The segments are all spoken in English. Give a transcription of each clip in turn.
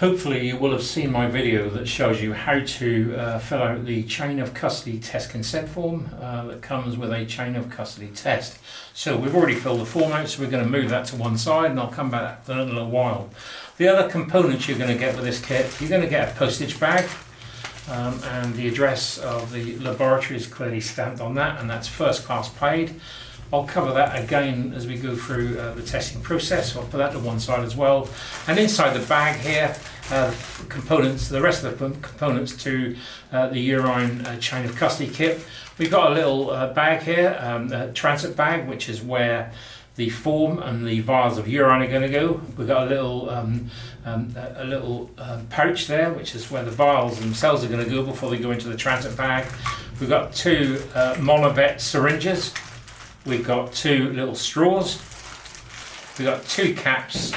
Hopefully you will have seen my video that shows you how to fill out the chain of custody test consent form that comes with a chain of custody test. So we've already filled the form out, so we're going to move that to one side and I'll come back in a little while. The other components you're going to get with this kit, you're going to get a postage bag and the address of the laboratory is clearly stamped on that, and that's first class paid. I'll cover that again as we go through the testing process, so I'll put that to one side as well. And inside the bag here, components, the rest of the components to the urine chain of custody kit. We've got a little bag here, a transit bag, which is where the form and the vials of urine are going to go. We've got a little pouch there, which is where the vials themselves are going to go before they go into the transit bag. We've got two monovet syringes. We've got two little straws. We've got two caps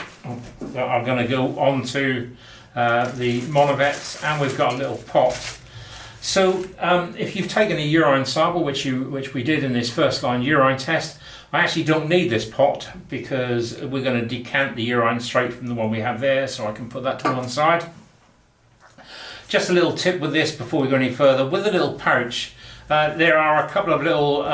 that are going to go onto the monovets, and we've got a little pot. So if you've taken a urine sample, which we did in this first line urine test, I actually don't need this pot because we're going to decant the urine straight from the one we have there, so I can put that to one side. Just a little tip with this before we go any further. With the little pouch, there are a couple of little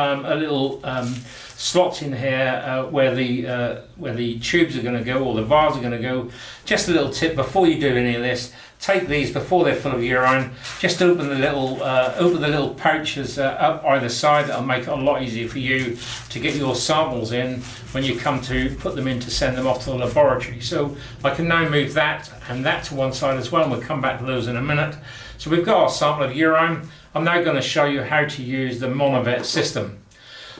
slots in here where the tubes are going to go, or the vials are going to go. Just a little tip before you do any of this: take these before they're full of urine. Just open the little pouches up either side. That'll make it a lot easier for you to get your samples in when you come to put them in to send them off to the laboratory. So I can now move that and that to one side as well, and we'll come back to those in a minute. So we've got our sample of urine. I'm now going to show you how to use the monovet system.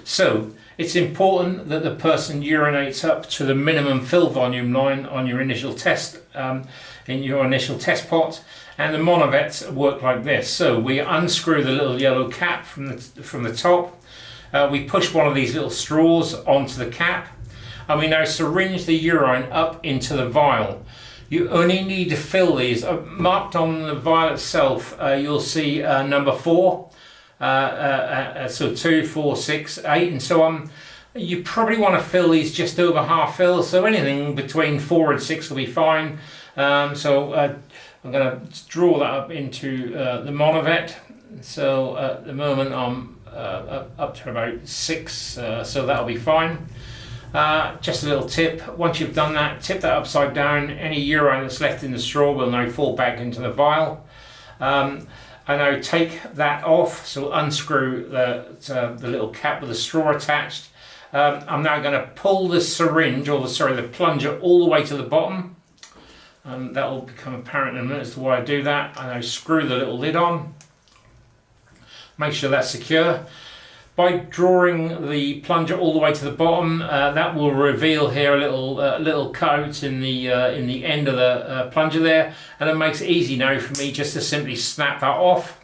So it's important that the person urinates up to the minimum fill volume line on your initial test, in your initial test pot, and the monovets work like this. So we unscrew the little yellow cap from the top. We push one of these little straws onto the cap, and we now syringe the urine up into the vial. You only need to fill these. Marked on the vial itself, you'll see number 4, so 2, 4, 6, 8 and so on. You probably want to fill these just over half fill, so anything between 4 and 6 will be fine. I'm going to draw that up into the monovet. So at the moment I'm up to about 6, so that'll be fine. Just a little tip: once you've done that, tip that upside down. Any urine that's left in the straw will now fall back into the vial. I now take that off, so unscrew the little cap with the straw attached. I'm now going to pull the syringe, or the plunger, all the way to the bottom. That will become apparent in a minute as to why I do that. I now screw the little lid on. Make sure that's secure. By drawing the plunger all the way to the bottom, that will reveal here a little cutout in the end of the plunger there, and it makes it easy now for me just to simply snap that off.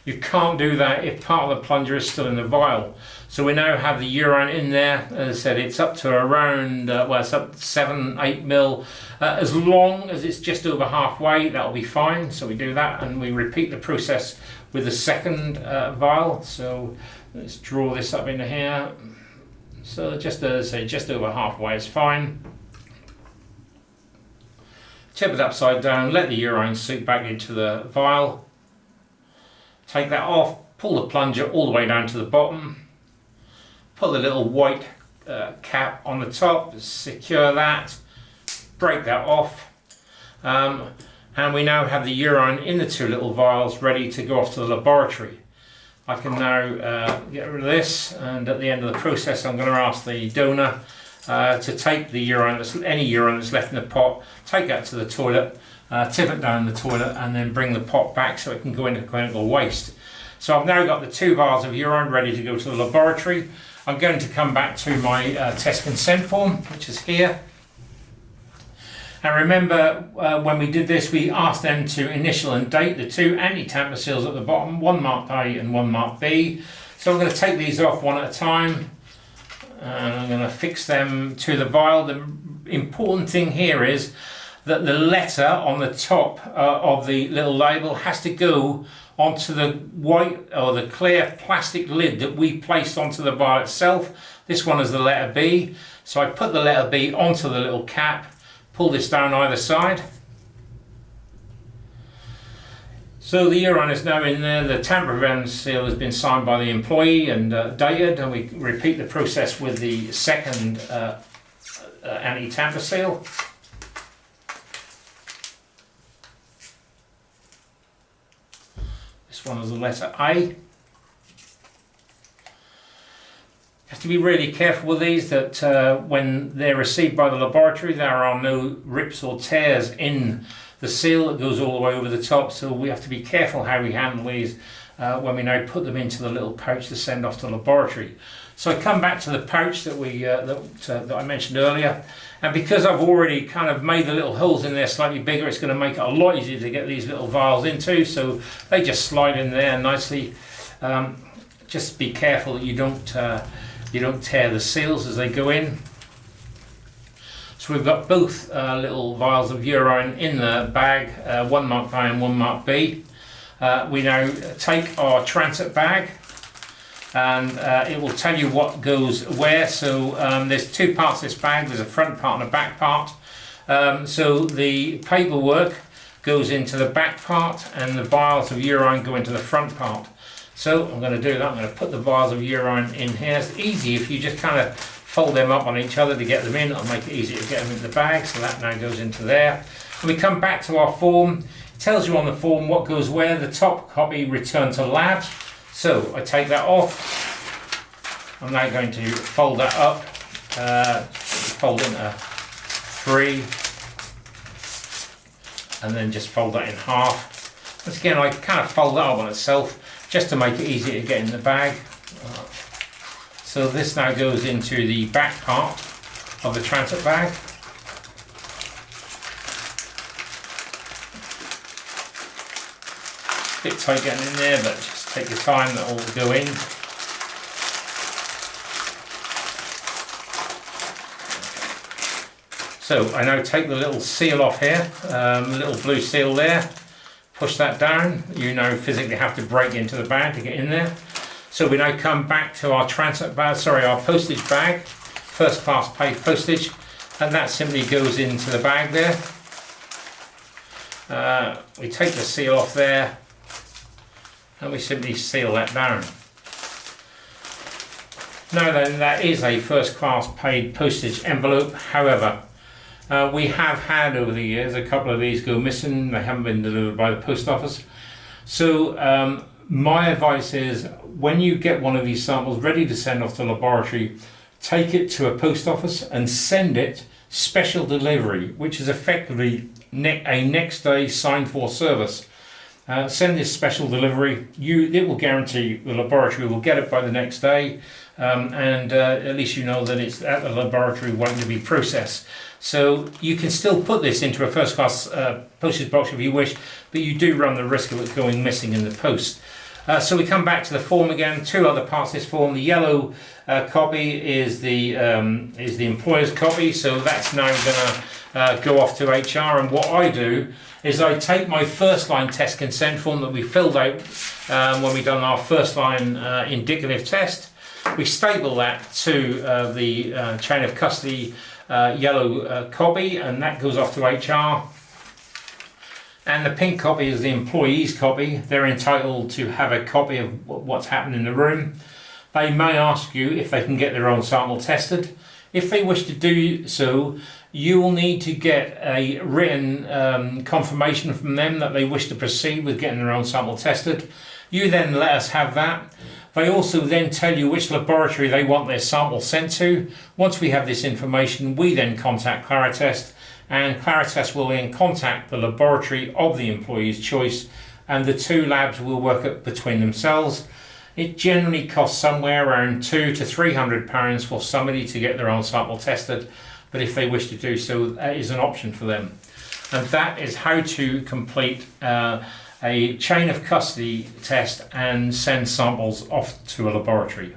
You can't do that if part of the plunger is still in the vial. So we now have the urine in there. As I said, it's up to around, it's up to 7-8 mil. As long as it's just over halfway, that'll be fine. So we do that, and we repeat the process with the second vial. So let's draw this up into here. So just as I say, just over halfway is fine. Tip it upside down, let the urine seep back into the vial. Take that off, pull the plunger all the way down to the bottom. Put the little white cap on the top, secure that, break that off. And we now have the urine in the two little vials ready to go off to the laboratory. I can now get rid of this, and at the end of the process I'm going to ask the donor to take the urine, any urine that's left in the pot, take that to the toilet, tip it down the toilet, and then bring the pot back so it can go into clinical waste. So I've now got the 2 vials of urine ready to go to the laboratory. I'm going to come back to my test consent form, which is here. And remember, when we did this, we asked them to initial and date the 2 anti-tamper seals at the bottom, one marked A and one marked B. So I'm going to take these off one at a time, and I'm going to fix them to the vial. The important thing here is that the letter on the top of the little label has to go onto the white or the clear plastic lid that we placed onto the vial itself. This one is the letter B, so I put the letter B onto the little cap, pull this down either side, So the urine is now in there, the tamper-prevent seal has been signed by the employee and dated, and we repeat the process with the second anti-tamper seal. This one is the letter A. You have to be really careful with these, that when they're received by the laboratory there are no rips or tears in the seal that goes all the way over the top, so we have to be careful how we handle these when we now put them into the little pouch to send off to the laboratory. So I come back to the pouch that that I mentioned earlier, and because I've already kind of made the little holes in there slightly bigger, it's going to make it a lot easier to get these little vials into, so they just slide in there nicely. Just be careful that you don't tear the seals as they go in. So we've got both little vials of urine in the bag, one marked A and one marked B. We now take our transit bag, and it will tell you what goes where. So there's two parts to this bag, there's a front part and a back part. So the paperwork goes into the back part and the vials of urine go into the front part. So I'm going to do that. I'm going to put the vials of urine in here. It's easy if you just kind of fold them up on each other to get them in. It'll make it easier to get them into the bag. So that now goes into there. When we come back to our form, it tells you on the form what goes where. The top copy, return to lab. So I take that off. I'm now going to fold that up. Fold into 3. And then just fold that in half. Once again, I kind of fold that up on itself, just to make it easier to get in the bag. So this now goes into the back part of the transit bag. A bit tight getting in there, but just take your time, that will go in. So I now take the little seal off here, the little blue seal there. Push that down. You now physically have to break into the bag to get in there. So we now come back to our transit bag, our postage bag, first class paid postage, and that simply goes into the bag there. We take the seal off there and we simply seal that down. Now then, that is a first class paid postage envelope. However, we have had over the years a couple of these go missing. They haven't been delivered by the post office. So my advice is, when you get one of these samples ready to send off to the laboratory, take it to a post office and send it special delivery, which is effectively a next day signed for service. Send this special delivery. It will guarantee the laboratory will get it by the next day, and at least you know that it's at the laboratory waiting to be processed. So you can still put this into a first class postage box if you wish, but you do run the risk of it going missing in the post. So we come back to the form again. Two other parts of this form. The yellow copy is the employer's copy, so that's now going to go off to HR. And what I do is I take my first line test consent form that we filled out when we done our first line indicative test. We staple that to the chain of custody yellow copy, and that goes off to HR. And the pink copy is the employee's copy. They're entitled to have a copy of what's happened in the room. They may ask you if they can get their own sample tested. If they wish to do so, you will need to get a written confirmation from them that they wish to proceed with getting their own sample tested. You then let us have that. They also then tell you which laboratory they want their sample sent to. Once we have this information, we then contact Claritest, and Claritest will then contact the laboratory of the employee's choice, and the two labs will work it between themselves. It generally costs somewhere around £200 to £300 for somebody to get their own sample tested, but if they wish to do so, that is an option for them. And that is how to complete a chain of custody test and send samples off to a laboratory.